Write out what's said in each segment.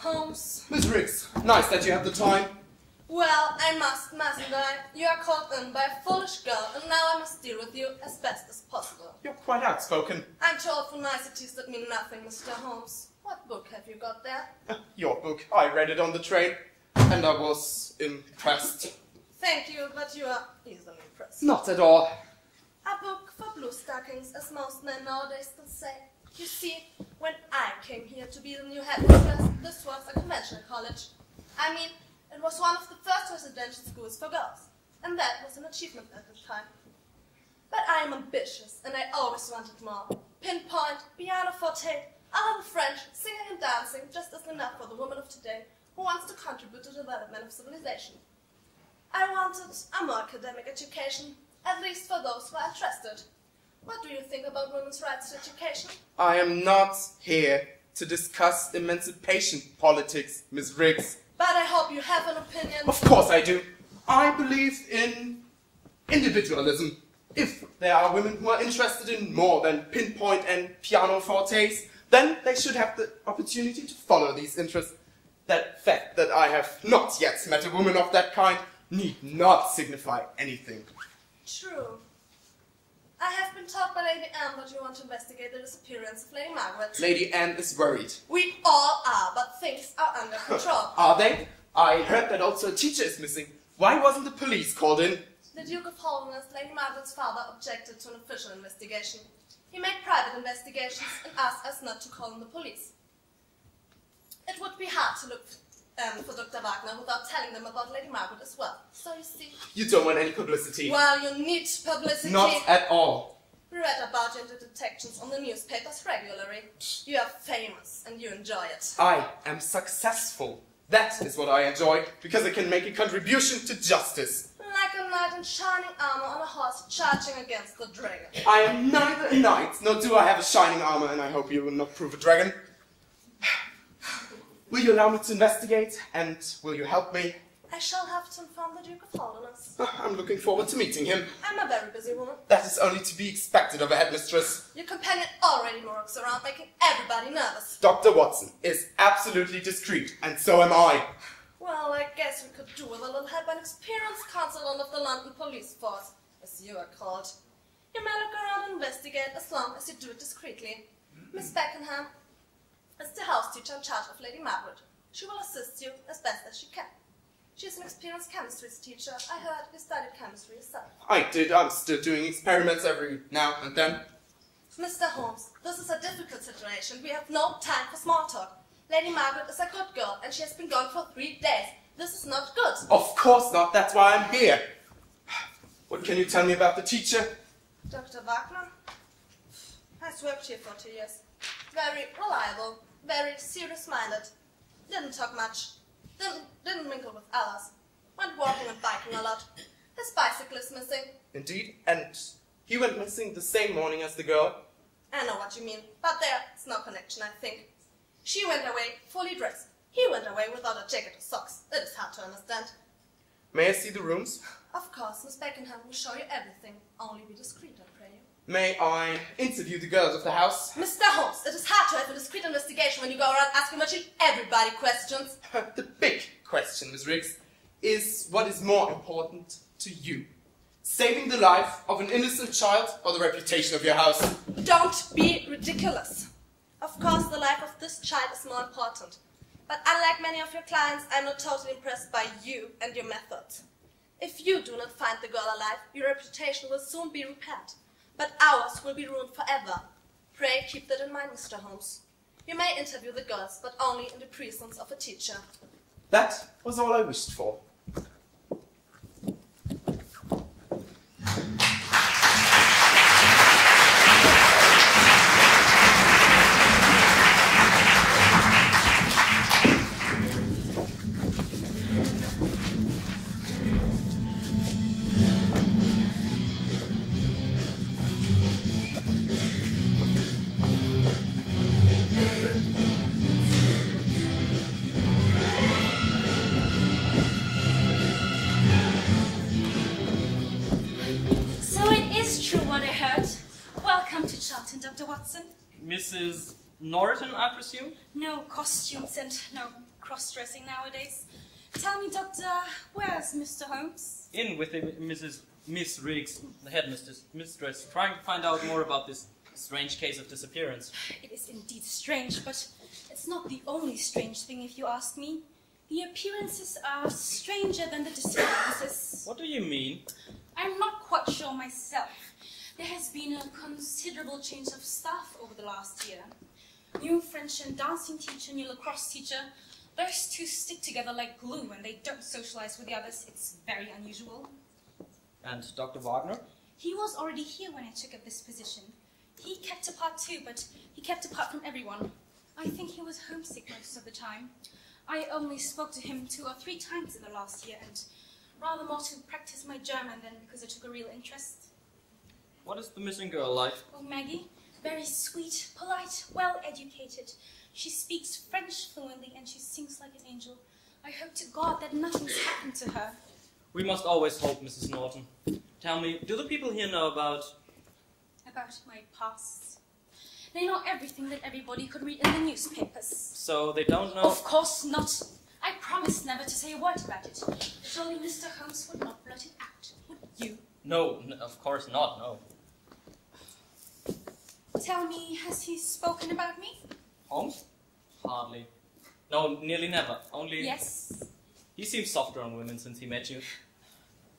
Holmes. Miss Riggs, nice that you have the time. Well, I mustn't I? You are called in by a foolish girl, and now I must deal with you as best as possible. You're quite outspoken. I'm too old for niceties that mean nothing, Mr. Holmes. What book have you got there? Your book. I read it on the train, and I was impressed. Thank you, but you are easily impressed. Not at all. A book for blue stockings, as most men nowadays still say. You see, when I came here to be the new headmistress, this was a conventional college. I mean, it was one of the first residential schools for girls, and that was an achievement at the time. But I am ambitious, and I always wanted more. Pinpoint, pianoforte, a little French, singing and dancing just isn't enough for the woman of today who wants to contribute to the development of civilization. I wanted a more academic education, at least for those who are interested. What do you think about women's rights to education? I am not here to discuss emancipation politics, Miss Riggs. But I hope you have an opinion. Of course I do. I believe in individualism. If there are women who are interested in more than pinpoint and pianofortes, then they should have the opportunity to follow these interests. That fact that I have not yet met a woman of that kind need not signify anything. True. I have been told by Lady Anne that you want to investigate the disappearance of Lady Margaret. Lady Anne is worried. We all are, but things are under control. Are they? I heard that also a teacher is missing. Why wasn't the police called in? The Duke of Holderness, Lady Margaret's father, objected to an official investigation. He made private investigations and asked us not to call in the police. It would be hard to look for Dr. Wagner without telling them about Lady Margaret as well. So you see... You don't want any publicity. Well, you need publicity. Not at all. We read about you in the detections on the newspapers regularly. You are famous and you enjoy it. I am successful. That is what I enjoy, because I can make a contribution to justice. Like a knight in shining armor on a horse charging against the dragon. I am neither a knight, nor do I have a shining armor, and I hope you will not prove a dragon. Will you allow me to investigate, and will you help me? I shall have to inform the Duke of Holderness. I'm looking forward to meeting him. I'm a very busy woman. That is only to be expected of a headmistress. Your companion already moroks around, making everybody nervous. Dr. Watson is absolutely discreet, and so am I. Well, I guess we could do with a little help by an experienced consultant of the London Police Force, as you are called. You may look around and investigate as long as you do it discreetly. Miss Beckenham is the house teacher in charge of Lady Margaret. She will assist you as best as she can. She is an experienced chemistry teacher. I heard you studied chemistry yourself. I did. I'm still doing experiments every now and then. Mr. Holmes, this is a difficult situation. We have no time for small talk. Lady Margaret is a good girl, and she has been gone for 3 days. This is not good. Of course not. That's why I'm here. What can you tell me about the teacher? Dr. Wagner has worked here for 2 years. Very reliable, very serious-minded. Didn't talk much. Didn't mingle with others. Went walking and biking a lot. His bicycle is missing. Indeed, and he went missing the same morning as the girl. I know what you mean, but there's no connection, I think. She went away fully dressed. He went away without a jacket or socks. It is hard to understand. May I see the rooms? Of course, Miss Beckenham will show you everything. Only be discreet, I pray you. May I interview the girls of the house? Mr. Holmes, it is hard to have a discreet investigation when you go around asking virtually everybody questions. The big question, Miss Riggs, is what is more important to you? Saving the life of an innocent child or the reputation of your house? Don't be ridiculous. Of course, the life of this child is more important. But unlike many of your clients, I'm not totally impressed by you and your methods. If you do not find the girl alive, your reputation will soon be repaired. But ours will be ruined forever. Pray keep that in mind, Mr. Holmes. You may interview the girls, but only in the presence of a teacher. That was all I wished for. Dr. Watson? Mrs. Norton, I presume? No costumes and no cross-dressing nowadays. Tell me, Doctor, where's Mr. Holmes? In with Miss Riggs, the headmistress, trying to find out more about this strange case of disappearance. It is indeed strange, but it's not the only strange thing, if you ask me. The appearances are stranger than the disappearances. What do you mean? I'm not quite sure myself. There has been a considerable change of staff over the last year. New French and dancing teacher, new lacrosse teacher. Those two stick together like glue and they don't socialize with the others. It's very unusual. And Dr. Wagner? He was already here when I took up this position. He kept apart too, but he kept apart from everyone. I think he was homesick most of the time. I only spoke to him 2 or 3 times in the last year, and rather more to practice my German than because I took a real interest. What is the missing girl like? Oh, Maggie. Very sweet, polite, well-educated. She speaks French fluently and she sings like an angel. I hope to God that nothing's happened to her. We must always hope, Mrs. Norton. Tell me, do the people here know about my past? They know everything that everybody could read in the newspapers. So they don't know? Of course not. I promised never to say a word about it. Surely Mr. Holmes would not blurt it out, would you? No, of course not, no. Tell me, has he spoken about me? Holmes? Hardly. No, nearly never. Only... Yes. He seems softer on women since he met you.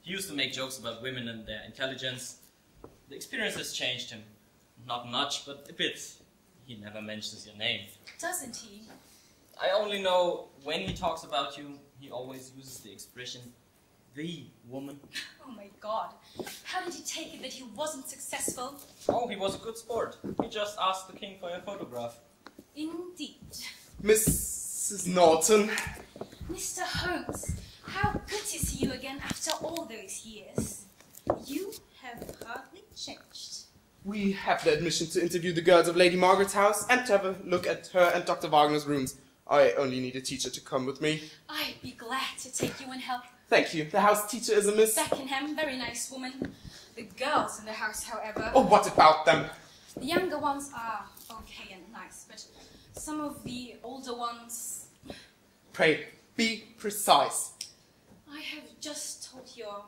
He used to make jokes about women and their intelligence. The experience has changed him. Not much, but a bit. He never mentions your name. Doesn't he? I only know when he talks about you, he always uses the expression, the woman. Oh my God. How did he take it that he wasn't successful? Oh, he was a good sport. He just asked the king for your photograph. Indeed. Mrs. Norton. Mr. Holmes, how good to see you again after all those years. You have hardly changed. We have the admission to interview the girls of Lady Margaret's house and to have a look at her and Dr. Wagner's rooms. I only need a teacher to come with me. I'd be glad to take you and help. Thank you. The house teacher is a Miss... Beckenham, very nice woman. The girls in the house, however... Oh, what about them? The younger ones are okay and nice, but some of the older ones... Pray, be precise. I have just told your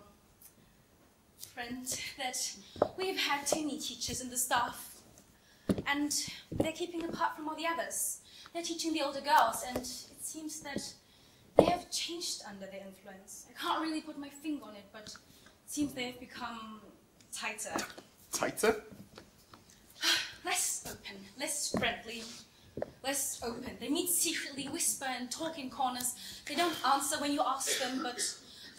friend that we've had 2 new teachers in the staff, and they're keeping apart from all the others. They're teaching the older girls, and it seems that they have changed under their influence. I can't really put my finger on it, but it seems they have become tighter. Tighter? Less open, less friendly, less open. They meet secretly, whisper and talk in corners. They don't answer when you ask them, but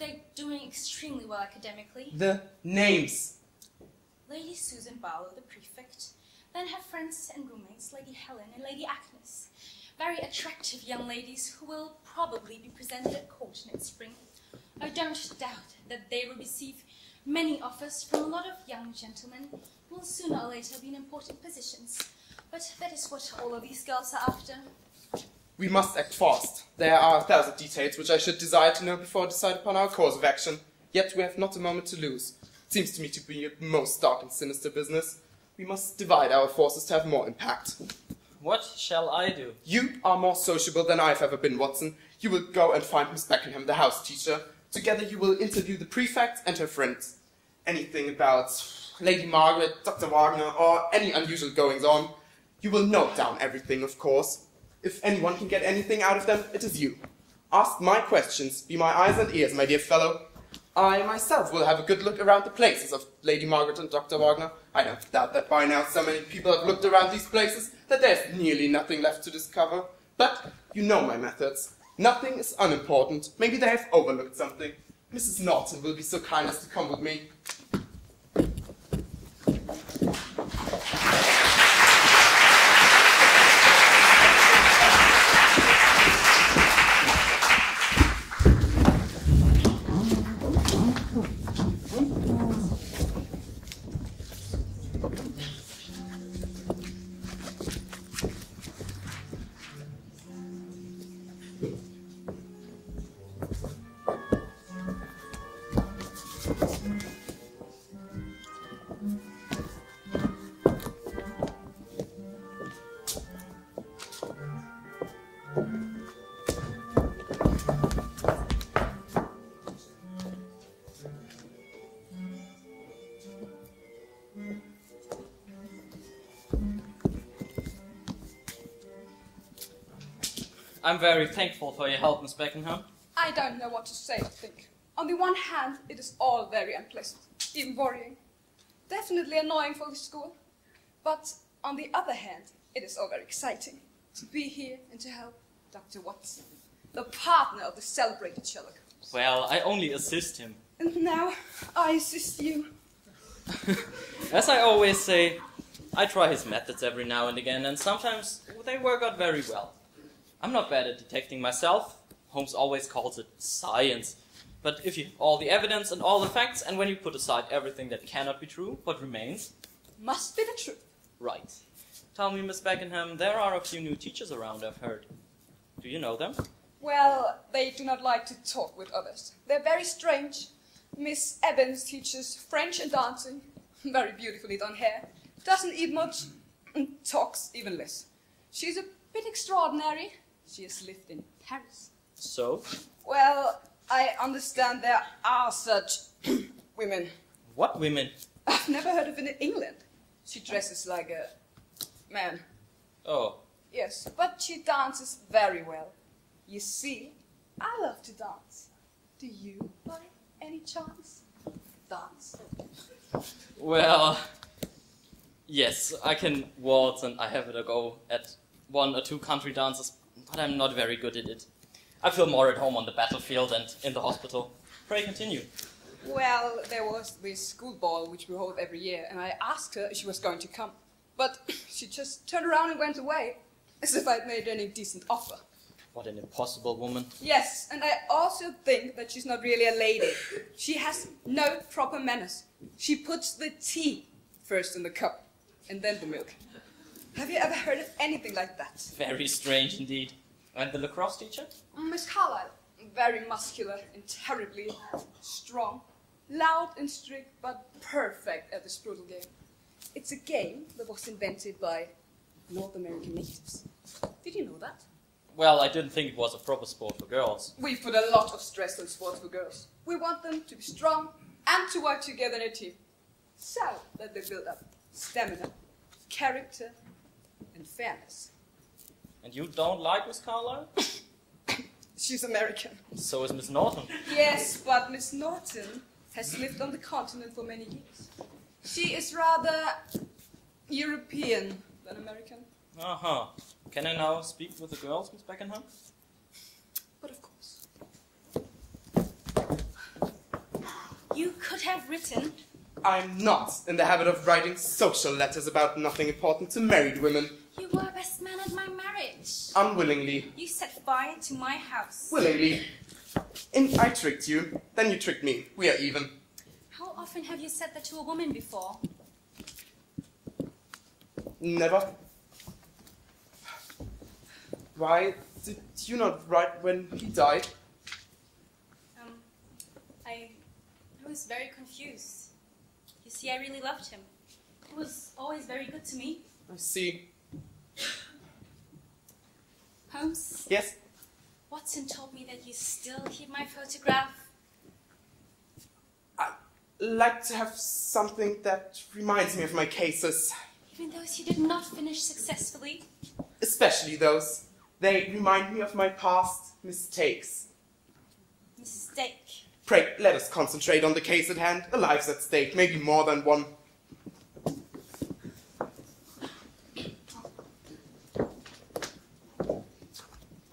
they're doing extremely well academically. The names. Lady Susan Barlow, the prefect, then her friends and roommates, Lady Helen and Lady Agnes. Very attractive young ladies who will probably be presented at court next spring. I don't doubt that they will receive many offers from a lot of young gentlemen who will sooner or later be in important positions. But that is what all of these girls are after. We must act fast. There are 1,000 details which I should desire to know before I decide upon our course of action. Yet we have not a moment to lose. It seems to me to be a most dark and sinister business. We must divide our forces to have more impact. What shall I do? You are more sociable than I've ever been, Watson. You will go and find Miss Beckenham, the house teacher. Together you will interview the prefect and her friends. Anything about Lady Margaret, Dr. Wagner, or any unusual goings-on. You will note down everything, of course. If anyone can get anything out of them, it is you. Ask my questions, be my eyes and ears, my dear fellow. I myself will have a good look around the places of Lady Margaret and Dr. Wagner. I don't doubt that by now so many people have looked around these places that there's nearly nothing left to discover. But you know my methods. Nothing is unimportant. Maybe they have overlooked something. Mrs. Norton will be so kind as to come with me. I'm very thankful for your help, Miss Beckenham. I don't know what to say or think. On the one hand, it is all very unpleasant, even worrying. Definitely annoying for the school. But on the other hand, it is all very exciting to be here and to help Dr. Watson, the partner of the celebrated Sherlock Holmes. Well, I only assist him. And now I assist you. As I always say, I try his methods every now and again, and sometimes they work out very well. I'm not bad at detecting myself. Holmes always calls it science. But if you have all the evidence and all the facts, and when you put aside everything that cannot be true, what remains? Must be the truth. Right. Tell me, Miss Beckenham, there are a few new teachers around, I've heard. Do you know them? Well, they do not like to talk with others. They're very strange. Miss Evans teaches French and dancing. Very beautifully done hair. Doesn't eat much and talks even less. She's a bit extraordinary. She has lived in Paris. So? Well, I understand there are such women. What women? I've never heard of it in England. She dresses like a man. Oh. Yes, but she dances very well. You see, I love to dance. Do you, by any chance, dance? Well, yes, I can waltz and I have a go at 1 or 2 country dances, but I'm not very good at it. I feel more at home on the battlefield and in the hospital. Pray continue. Well, there was this school ball which we hold every year, and I asked her if she was going to come. But she just turned around and went away, as if I'd made any decent offer. What an impossible woman. Yes, and I also think that she's not really a lady. She has no proper manners. She puts the tea first in the cup, and then the milk. Have you ever heard of anything like that? Very strange indeed. And the lacrosse teacher? Miss Carlyle, very muscular and terribly strong. Loud and strict, but perfect at the strudel game. It's a game that was invented by North American natives. Did you know that? Well, I didn't think it was a proper sport for girls. We put a lot of stress on sports for girls. We want them to be strong and to work together in a team, so that they build up stamina, character, and fairness. And you don't like Miss Carlyle? She's American. So is Miss Norton. Yes, but Miss Norton has lived on the continent for many years. She is rather European than American. Uh-huh. Can I now speak with the girls, Miss Beckenham? But of course. You could have written. I'm not in the habit of writing social letters about nothing important to married women. You were best man at my marriage. Unwillingly. You set fire to my house. Willingly. And I tricked you, then you tricked me. We are even. How often have you said that to a woman before? Never. Why did you not write when he died? I was very confused. You see, I really loved him. He was always very good to me. I see. Holmes? Yes? Watson told me that you still keep my photograph. I like to have something that reminds me of my cases. Even those you did not finish successfully. Especially those. They remind me of my past mistakes. Mistake. Pray, let us concentrate on the case at hand. A life's at stake, maybe more than one.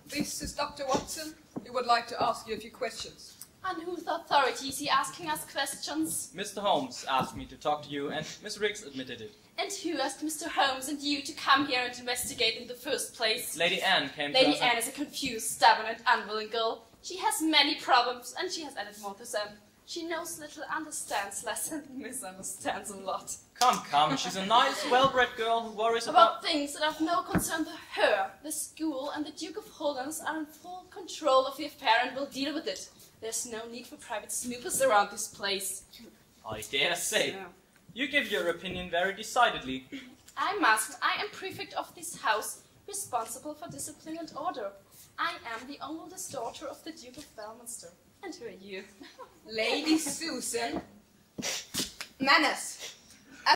This is Dr. Watson. He would like to ask you a few questions. On whose authority is he asking us questions? Mr. Holmes asked me to talk to you, and Miss Riggs admitted it. And who asked Mr. Holmes and you to come here and investigate in the first place? Lady Anne came to Lady us. Anne is a confused, stubborn and unwilling girl. She has many problems, and she has added more to them. She knows little, understands less, and misunderstands a lot. Come, she's a nice, well-bred girl who worries About things that have no concern to her. The school and the Duke of Hollands are in full control of the affair and will deal with it. There's no need for private snoopers around this place. I dare say. Yeah. You give your opinion very decidedly. I must. I am prefect of this house, responsible for discipline and order. I am the oldest daughter of the Duke of Graf-Münster. And who are you? Lady Susan. Manners.